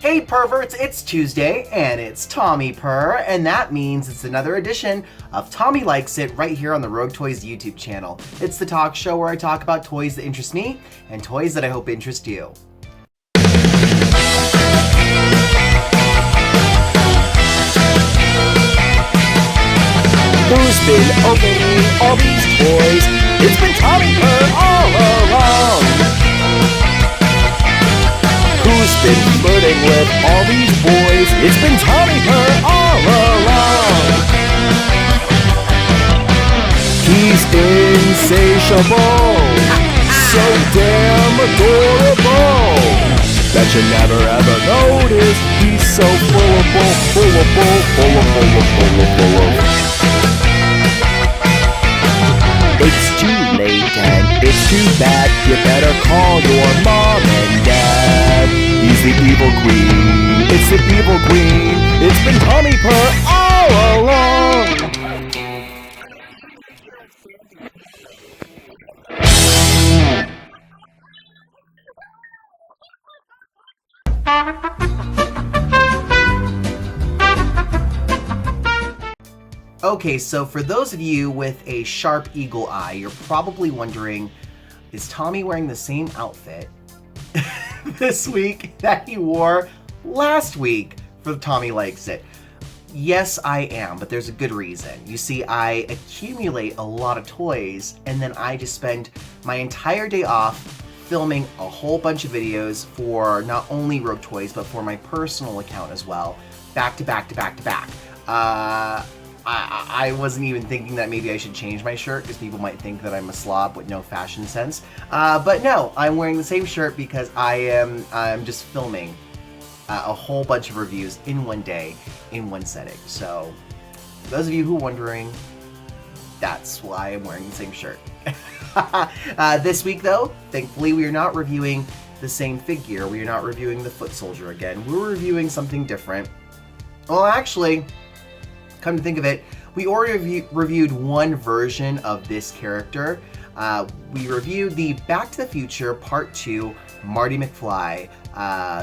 Hey perverts, it's Tuesday, and it's Tommy Purr, and that means it's another edition of Tommy Likes It right here on the Rogue Toys YouTube channel. It's the talk show where I talk about toys that interest me, and toys that I hope interest you. Who's been opening all these toys? It's been Tommy Purr all along. Who's been flirting with all these boys? It's been Tommy Purr all along. He's insatiable, so damn adorable, that you never ever noticed. He's so full of. It's too late and it's too bad. You better call your mom and dad. He's the evil queen. It's the evil queen. It's been Tommy Purr all along. Okay, so for those of you with a sharp eagle eye, you're probably wondering, is Tommy wearing the same outfit this week that he wore last week for Tommy Likes It? Yes, I am, but there's a good reason. You see, I accumulate a lot of toys, and then I just spend my entire day off filming a whole bunch of videos for not only Rogue Toys, but for my personal account as well, back to back to back to back. I wasn't even thinking that maybe I should change my shirt because people might think that I'm a slob with no fashion sense. But no, I'm wearing the same shirt because I'm just filming a whole bunch of reviews in one day, in one setting. So, for those of you who are wondering, that's why I'm wearing the same shirt. This week though, thankfully we are not reviewing the same figure. We are not reviewing the Foot Soldier again. We're reviewing something different. Well, actually, come to think of it, we already reviewed one version of this character. We reviewed the Back to the Future Part 2 Marty McFly,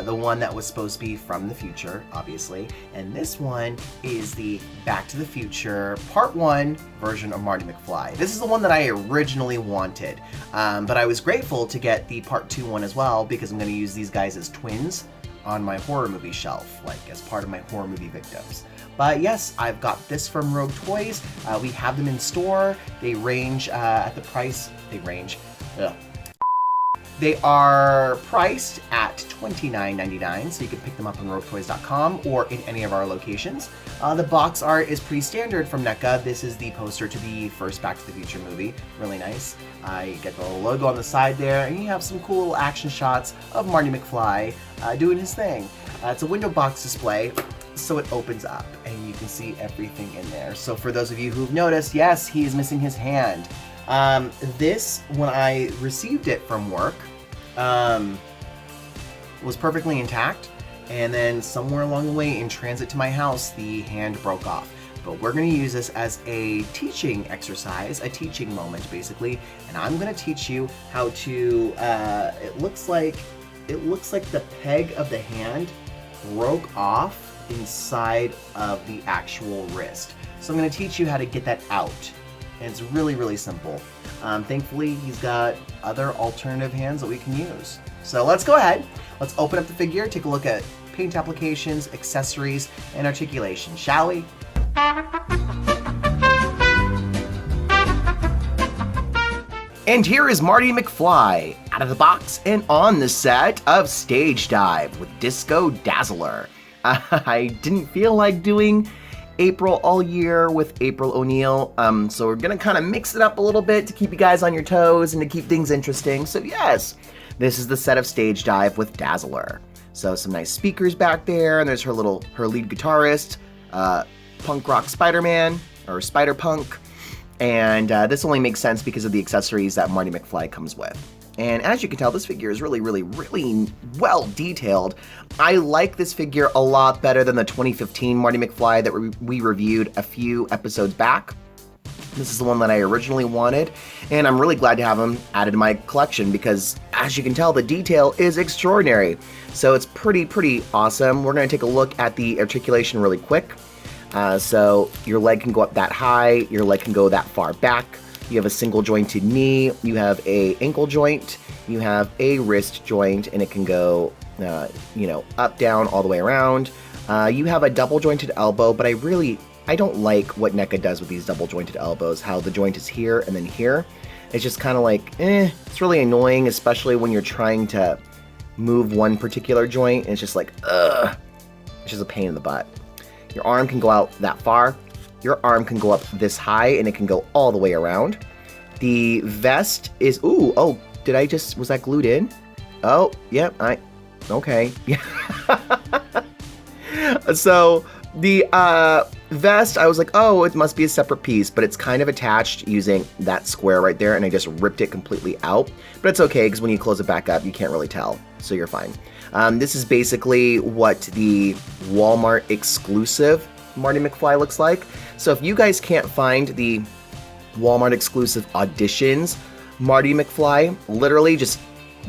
the one that was supposed to be from the future, obviously. And this one is the Back to the Future Part 1 version of Marty McFly. This is the one that I originally wanted, but I was grateful to get the Part 2 one as well because I'm going to use these guys as twins on my horror movie shelf, like as part of my horror movie victims. But yes, I've got this from Rogue Toys. We have them in store. They range at the price. They are priced at $29.99, so you can pick them up on RogueToys.com or in any of our locations. The box art is pretty standard from Neca. This is the poster to the first Back to the Future movie. Really nice. You get the little logo on the side there, and you have some cool little action shots of Marty McFly doing his thing. It's a window box display, so it opens up, and you can see everything in there. So for those of you who've noticed, yes, he is missing his hand. This, when I received it from work, was perfectly intact, and then somewhere along the way in transit to my house, the hand broke off. But we're going to use this as a teaching exercise, a teaching moment basically, and I'm going to teach you how to, it looks like the peg of the hand broke off inside of the actual wrist. So I'm going to teach you how to get that out. And it's really, really simple. Thankfully, he's got other alternative hands that we can use. So let's go ahead. Let's open up the figure, take a look at paint applications, accessories, and articulation, shall we? And here is Marty McFly, out of the box and on the set of Stage Dive with Disco Dazzler. I didn't feel like doing April all year with April O'Neil, so we're gonna kind of mix it up a little bit to keep you guys on your toes and to keep things interesting. So yes, this is the set of Stage Dive with Dazzler. So some nice speakers back there, and there's her lead guitarist, punk rock Spider-Man, or Spider-Punk, and this only makes sense because of the accessories that Marty McFly comes with. And as you can tell, this figure is really, really, really well detailed. I like this figure a lot better than the 2015 Marty McFly that we reviewed a few episodes back. This is the one that I originally wanted, and I'm really glad to have him added to my collection because, as you can tell, the detail is extraordinary. So it's pretty awesome. We're going to take a look at the articulation really quick. So your leg can go up that high, your leg can go that far back. You have a single jointed knee, you have a ankle joint, you have a wrist joint, and it can go, up, down, all the way around. You have a double jointed elbow, but I don't like what Neca does with these double jointed elbows, how the joint is here and then here. It's just kind of like, it's really annoying, especially when you're trying to move one particular joint, and it's just like, ugh, it's just a pain in the butt. Your arm can go out that far. Your arm can go up this high, and it can go all the way around. The vest is, was that glued in? Oh, yep, okay. Yeah. So the vest, I was like, oh, it must be a separate piece, but it's kind of attached using that square right there, and I just ripped it completely out. But it's okay, because when you close it back up, you can't really tell, so you're fine. This is basically what the Walmart exclusive Marty McFly looks like. So if you guys can't find the Walmart exclusive Auditions Marty McFly, literally just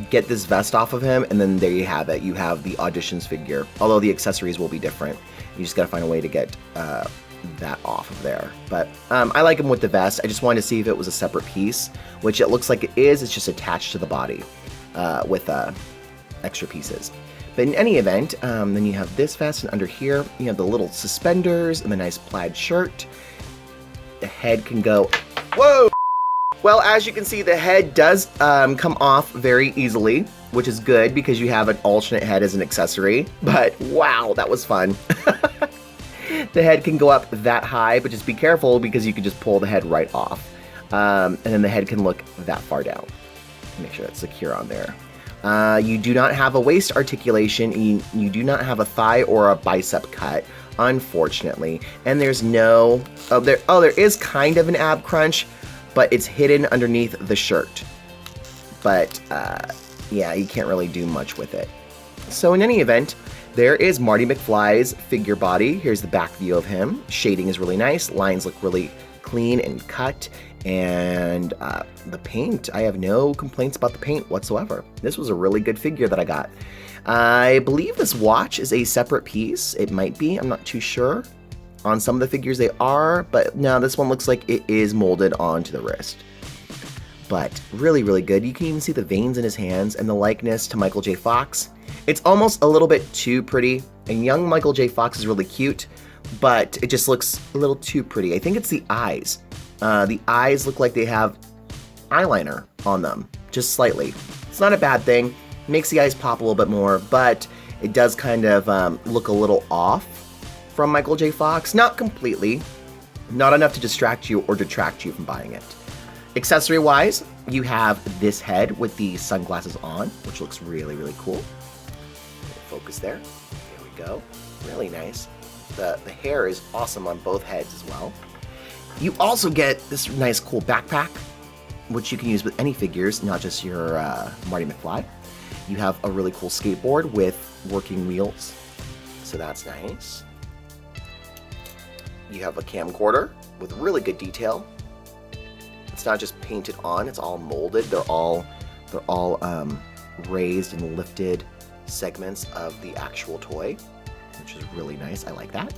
get this vest off of him, and then there you have it. You have the Auditions figure, although the accessories will be different. You just gotta find a way to get that off of there. But I like him with the vest. I just wanted to see if it was a separate piece, which it looks like it is. It's just attached to the body with extra pieces. But in any event, then you have this vest, and under here you have the little suspenders and the nice plaid shirt. The head can go, whoa! Well, as you can see, the head does come off very easily, which is good because you have an alternate head as an accessory. But wow, that was fun. The head can go up that high, but just be careful because you can just pull the head right off. And then the head can look that far down. Make sure that's secure on there. You do not have a waist articulation. You do not have a thigh or a bicep cut, unfortunately. And there's no... there is kind of an ab crunch, but it's hidden underneath the shirt. But, yeah, you can't really do much with it. So in any event, there is Marty McFly's figure body. Here's the back view of him. Shading is really nice. Lines look really clean and cut. And the paint, I have no complaints about the paint whatsoever. This was a really good figure that I got. I believe this watch is a separate piece. It might be, I'm not too sure. On some of the figures they are, but no, this one looks like it is molded onto the wrist. But really, really good. You can even see the veins in his hands and the likeness to Michael J. Fox. It's almost a little bit too pretty. And young Michael J. Fox is really cute, but it just looks a little too pretty. I think it's the eyes. The eyes look like they have eyeliner on them, just slightly. It's not a bad thing. It makes the eyes pop a little bit more, but it does kind of look a little off from Michael J. Fox. Not completely. Not enough to distract you or detract you from buying it. Accessory-wise, you have this head with the sunglasses on, which looks really, really cool. Focus there. There we go. Really nice. The hair is awesome on both heads as well. You also get this nice cool backpack, which you can use with any figures, not just your Marty McFly. You have a really cool skateboard with working wheels, so that's nice. You have a camcorder with really good detail. It's not just painted on, it's all molded. They're all raised and lifted segments of the actual toy, which is really nice. I like that.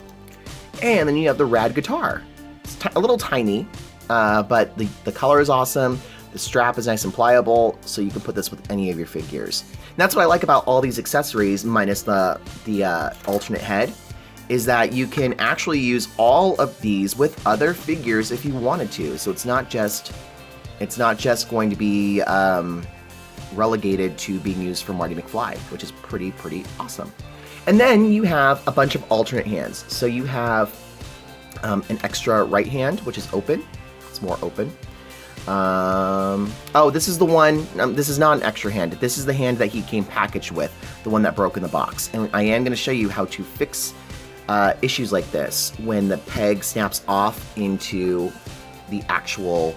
And then you have the rad guitar. It's a little tiny, but the color is awesome. The strap is nice and pliable, so you can put this with any of your figures. And that's what I like about all these accessories, minus the alternate head, is that you can actually use all of these with other figures if you wanted to. So it's not just going to be relegated to being used for Marty McFly, which is pretty awesome. And then you have a bunch of alternate hands. So you have an extra right hand, which is open. It's more open. This is the one, this is not an extra hand. This is the hand that he came packaged with, the one that broke in the box. And I am going to show you how to fix issues like this when the peg snaps off into the actual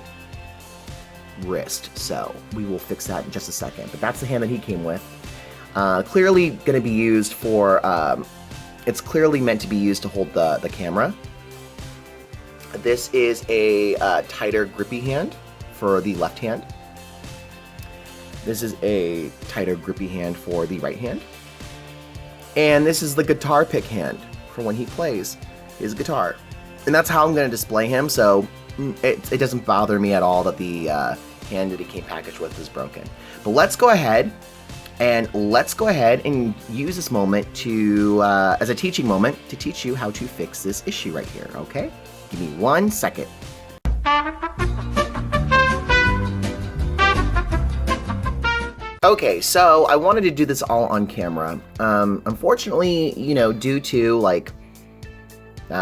wrist. So we will fix that in just a second. But that's the hand that he came with. Clearly going to be used for, it's clearly meant to be used to hold the camera. This is a tighter grippy hand for the left hand. This is a tighter grippy hand for the right hand. And this is the guitar pick hand for when he plays his guitar. And that's how I'm going to display him, so it doesn't bother me at all that the hand that he came packaged with is broken. But let's go ahead and use this moment to as a teaching moment to teach you how to fix this issue right here, okay? Give me 1 second. Okay, so I wanted to do this all on camera. Unfortunately, you know, due to like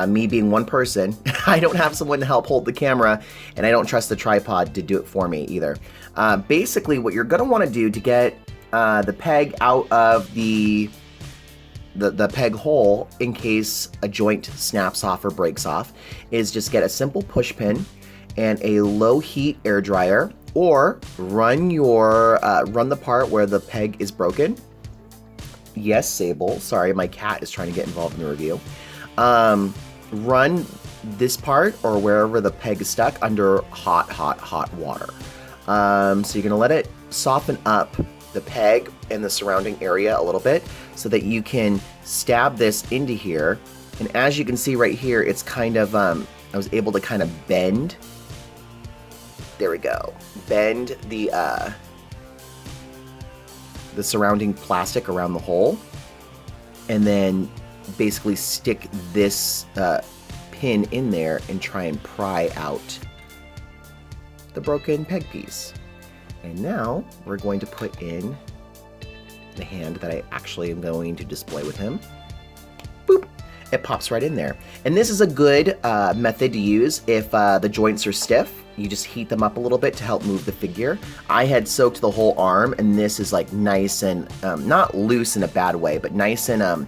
me being one person, I don't have someone to help hold the camera, and I don't trust the tripod to do it for me either. Basically, what you're gonna want to do to get the peg out of the peg hole in case a joint snaps off or breaks off is just get a simple push pin and a low heat air dryer, or run the part where the peg is broken. Yes, Sable. Sorry, my cat is trying to get involved in the review. Run this part or wherever the peg is stuck under hot water. So you're gonna let it soften up the peg and the surrounding area a little bit so that you can stab this into here. And as you can see right here, it's kind of, I was able to kind of bend. There we go. Bend the surrounding plastic around the hole, and then basically stick this pin in there and try and pry out the broken peg piece. And now we're going to put in the hand that I actually am going to display with him. Boop! It pops right in there. And this is a good method to use if the joints are stiff. You just heat them up a little bit to help move the figure. I had soaked the whole arm, and this is like nice and not loose in a bad way, but nice and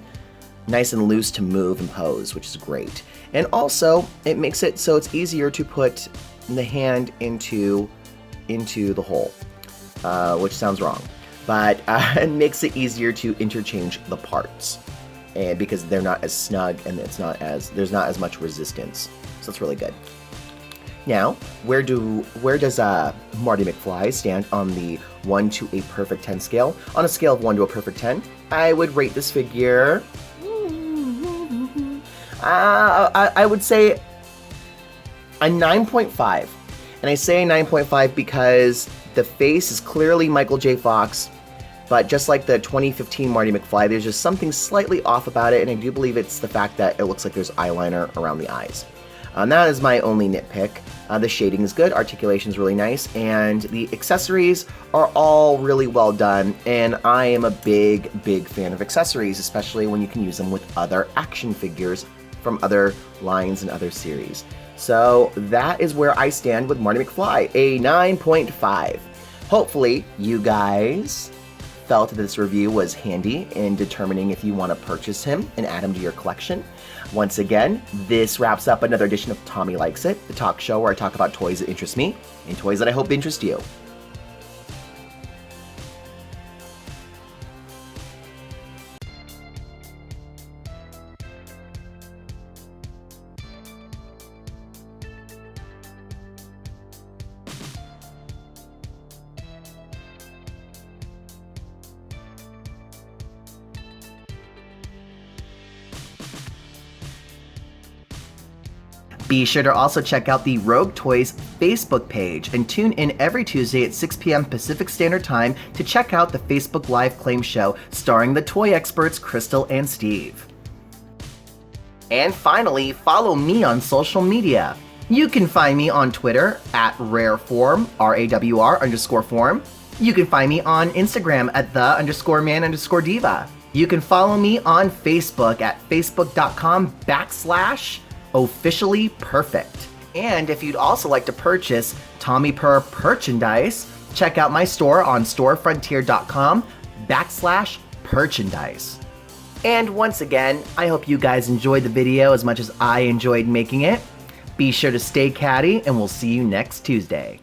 loose to move and pose, which is great. And also, it makes it so it's easier to put the hand into the hole, which sounds wrong, but it makes it easier to interchange the parts, and because they're not as snug and there's not as much resistance. So it's really good. Now, where does Marty McFly stand on the 1 to a perfect 10 scale? On a scale of 1 to a perfect 10, I would rate this figure, I would say a 9.5. And I say 9.5 because the face is clearly Michael J. Fox, but just like the 2015 Marty McFly, there's just something slightly off about it, and I do believe it's the fact that it looks like there's eyeliner around the eyes. That is my only nitpick. The shading is good, articulation is really nice, and the accessories are all really well done, and I am a big fan of accessories, especially when you can use them with other action figures from other lines and other series. So that is where I stand with Marty McFly, a 9.5. Hopefully you guys felt that this review was handy in determining if you want to purchase him and add him to your collection. Once again, this wraps up another edition of Tommy Likes It, the talk show where I talk about toys that interest me and toys that I hope interest you. Be sure to also check out the Rogue Toys Facebook page and tune in every Tuesday at 6 p.m. Pacific Standard Time to check out the Facebook Live Claim Show starring the toy experts Crystal and Steve. And finally, follow me on social media. You can find me on Twitter at rareform, RAWR_form. You can find me on Instagram at _man_diva. You can follow me on Facebook at facebook.com/officially perfect. And if you'd also like to purchase Tommy Purr merchandise, check out my store on storefrontier.com/merchandise. And once again, I hope you guys enjoyed the video as much as I enjoyed making it. Be sure to stay catty, and we'll see you next Tuesday.